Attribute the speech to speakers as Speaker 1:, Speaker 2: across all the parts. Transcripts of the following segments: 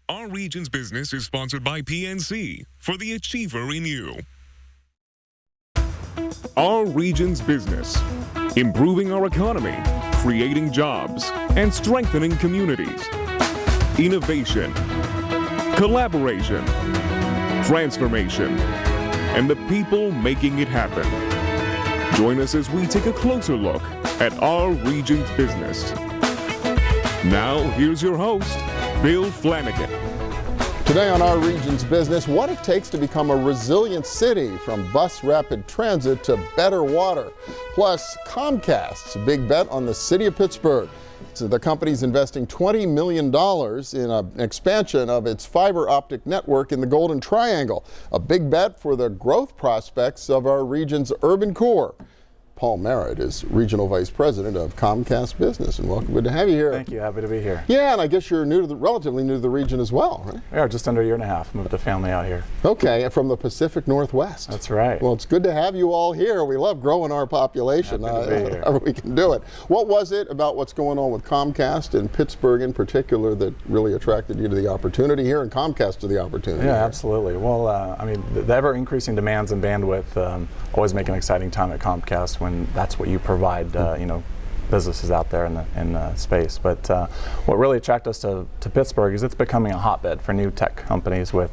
Speaker 1: Our region's business is sponsored by PNC for the achiever in you. Our region's business, improving our economy, creating jobs, and strengthening communities. Innovation, collaboration, transformation, and the people making it happen. Join us as we take a closer look at our region's business. Now, here's your host, Bill Flanagan.
Speaker 2: Today on Our Region's Business, what it takes to become a resilient city, from bus rapid transit to better water. Plus, Comcast's big bet on the city of Pittsburgh. So the company's investing $20 million in an expansion of its fiber optic network in the Golden Triangle. A big bet for the growth prospects of our region's urban core. Paul Merritt is Regional Vice President of Comcast Business, and welcome. Good to have you here.
Speaker 3: Thank you. Happy to be here.
Speaker 2: Yeah, and I guess you're relatively new to the region as well, right?
Speaker 3: Yeah, just under a year and a half. Moved the family out here.
Speaker 2: Okay, from the Pacific Northwest.
Speaker 3: That's right.
Speaker 2: Well, it's good to have you all here. We love growing our population. However we can do it. What was it about what's going on with Comcast in Pittsburgh in particular that really attracted you to the opportunity here, and Comcast to the opportunity?
Speaker 3: Yeah,
Speaker 2: here?
Speaker 3: Absolutely. Well, I mean, the ever-increasing demands and bandwidth always make an exciting time at Comcast when that's what you provide, businesses out there in the space. But what really attracted us to Pittsburgh is it's becoming a hotbed for new tech companies with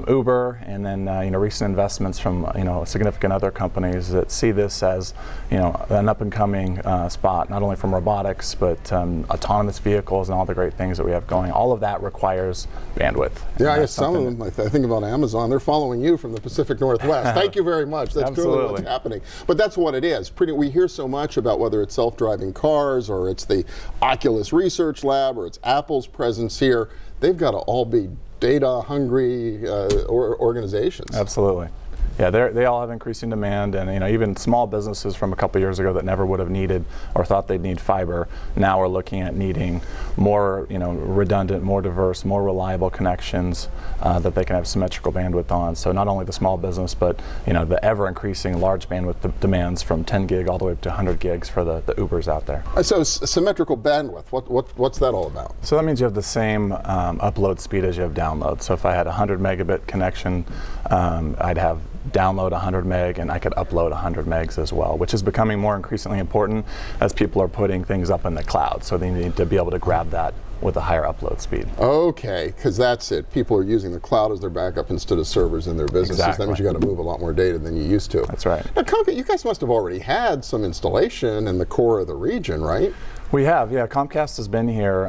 Speaker 3: Uber, and then recent investments from significant other companies that see this as an up-and-coming spot, not only from robotics but autonomous vehicles and all the great things that we have going. All of that requires bandwidth.
Speaker 2: Yeah, I guess some of them, I think about Amazon, they're following you from the Pacific Northwest. Thank you very much. That's clearly what's happening. But that's what it is. We hear so much about whether it's self-driving cars or it's the Oculus Research Lab or it's Apple's presence here. They've got to all be data-hungry organizations.
Speaker 3: Absolutely. Yeah, they all have increasing demand, and even small businesses from a couple years ago that never would have needed or thought they'd need fiber now are looking at needing more redundant, more diverse, more reliable connections that they can have symmetrical bandwidth on. So not only the small business, but the ever-increasing large bandwidth demands from 10 gig all the way up to 100 gigs for the Ubers out there.
Speaker 2: So symmetrical bandwidth, what's that all about?
Speaker 3: So that means you have the same upload speed as you have download. So if I had a 100 megabit connection, I'd have download 100 meg and I could upload 100 megs as well, which is becoming more increasingly important as people are putting things up in the cloud. So they need to be able to grab that with a higher upload speed. Okay,
Speaker 2: because that's it. People are using the cloud as their backup instead of servers in their businesses.
Speaker 3: Exactly.
Speaker 2: That means you got to move a lot more data than you used to.
Speaker 3: That's right.
Speaker 2: Now, you guys must have already had some installation in the core of the region, right?
Speaker 3: We have, yeah. Comcast has been here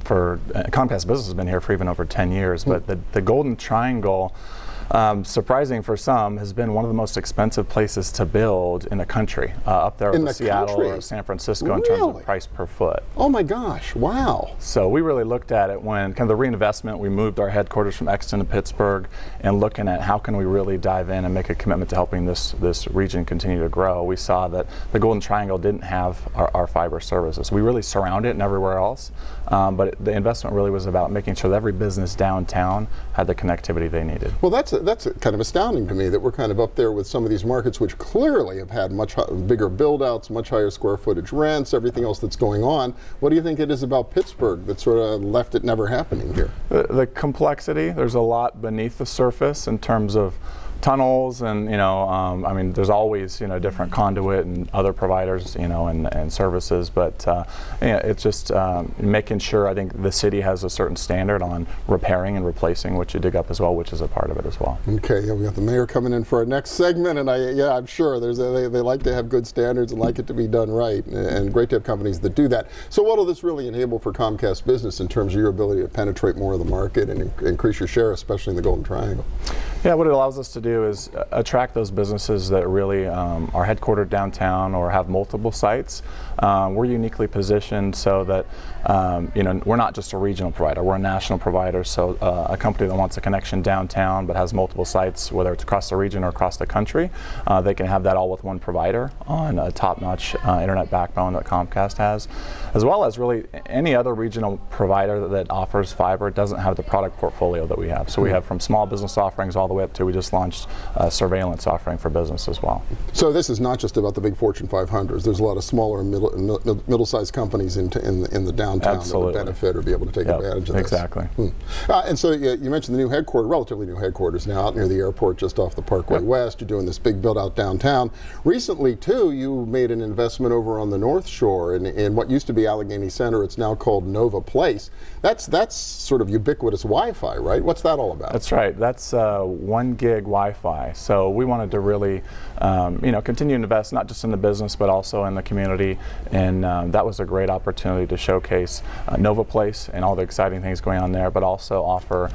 Speaker 3: Comcast Business has been here for even over 10 years, but the Golden Triangle, surprising for some, has been one of the most expensive places to build in the country, up there with Seattle or San Francisco in terms of price per foot.
Speaker 2: Oh my gosh, wow.
Speaker 3: So we really looked at it when kind of the reinvestment, we moved our headquarters from Exton to Pittsburgh, and looking at how can we really dive in and make a commitment to helping this region continue to grow. We saw that the Golden Triangle didn't have our fiber services. We really surround it and everywhere else, but the investment really was about making sure that every business downtown had the connectivity they needed.
Speaker 2: Well, that's kind of astounding to me that we're kind of up there with some of these markets which clearly have had much bigger build-outs, much higher square footage rents, everything else that's going on. What do you think it is about Pittsburgh that sort of left it never happening here?
Speaker 3: The complexity, there's a lot beneath the surface in terms of tunnels, and I mean, there's always different conduit and other providers and services, but it's just making sure, I think the city has a certain standard on repairing and replacing what you dig up as well, which is a part of it as well.
Speaker 2: Okay, yeah, we got the mayor coming in for our next segment, and I'm sure they like to have good standards and like it to be done right, and great to have companies that do that. So what will this really enable for Comcast Business in terms of your ability to penetrate more of the market and increase your share, especially in the Golden Triangle?
Speaker 3: Yeah, what it allows us to do is attract those businesses that really are headquartered downtown or have multiple sites. We're uniquely positioned so that we're not just a regional provider, we're a national provider. So a company that wants a connection downtown but has multiple sites, whether it's across the region or across the country, they can have that all with one provider on a top-notch internet backbone that Comcast has, as well as really any other regional provider that offers fiber doesn't have the product portfolio that we have. So we have from small business offerings all the way up to we just launched a surveillance offering for business as well.
Speaker 2: So this is not just about the big Fortune 500s. There's a lot of smaller and middle-sized companies in the downtown
Speaker 3: Absolutely.
Speaker 2: that would benefit or be able to take advantage of this.
Speaker 3: Exactly.
Speaker 2: And so you mentioned the new headquarters, relatively new headquarters now out near the airport just off the Parkway West. You're doing this big build out downtown. Recently too, you made an investment over on the North Shore in what used to be Allegheny Center. It's now called Nova Place. That's sort of ubiquitous Wi-Fi, right? What's that all about?
Speaker 3: That's right. That's 1 gig Wi-Fi. So we wanted to really continue to invest not just in the business but also in the community, and that was a great opportunity to showcase Nova Place and all the exciting things going on there, but also offer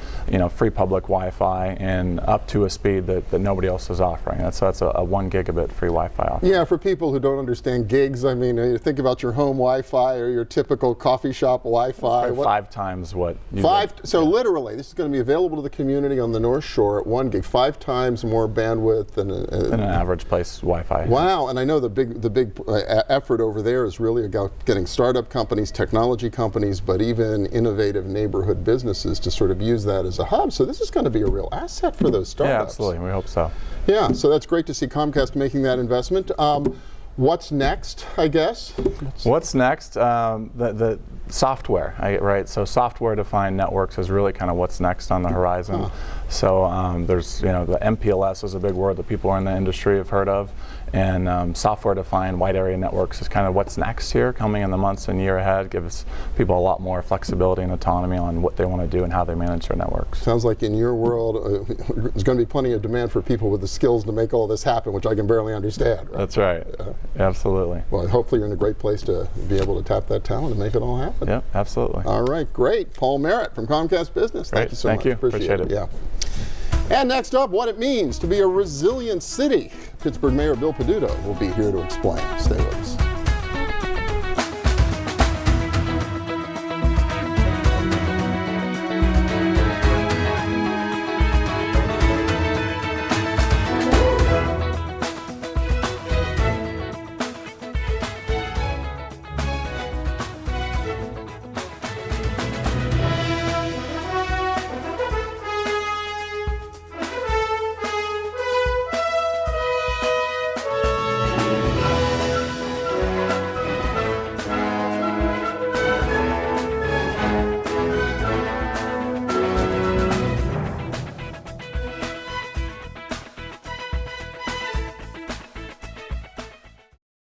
Speaker 3: free public Wi-Fi and up to a speed that nobody else is offering. So that's a 1 gigabit free Wi-Fi offering.
Speaker 2: Yeah, for people who don't understand gigs, I mean, you think about your home Wi-Fi or your typical coffee shop Wi-Fi.
Speaker 3: 5 times what you
Speaker 2: So literally, this is going to be available to the community on the North Shore at 1 gig, 5 times more bandwidth than
Speaker 3: an average place Wi-Fi.
Speaker 2: Wow, and I know the big effort over there is really about getting startup companies, technology companies, but even innovative neighborhood businesses to sort of use that as a hub. So this is going to be a real asset for those startups.
Speaker 3: Yeah, absolutely. We hope so.
Speaker 2: Yeah, so that's great to see Comcast making that investment. What's next, I guess?
Speaker 3: What's next? The software, right? So software-defined networks is really kind of what's next on the horizon. So there's, the MPLS is a big word that people in the industry have heard of, and software-defined wide area networks is kind of what's next here, coming in the months and year ahead. Gives people a lot more flexibility and autonomy on what they want to do and how they manage their networks.
Speaker 2: Sounds like in your world, there's going to be plenty of demand for people with the skills to make all this happen, which I can barely understand. Right?
Speaker 3: That's right. Absolutely.
Speaker 2: Well, hopefully you're in a great place to be able to tap that talent and make it all happen.
Speaker 3: Yep, absolutely.
Speaker 2: All right, great. Paul Merritt from Comcast Business.
Speaker 3: Great.
Speaker 2: Thank you so much.
Speaker 3: Thank you. Appreciate it.
Speaker 2: Yeah. And next up, what it means to be a resilient city. Pittsburgh Mayor Bill Peduto will be here to explain. Stay with us.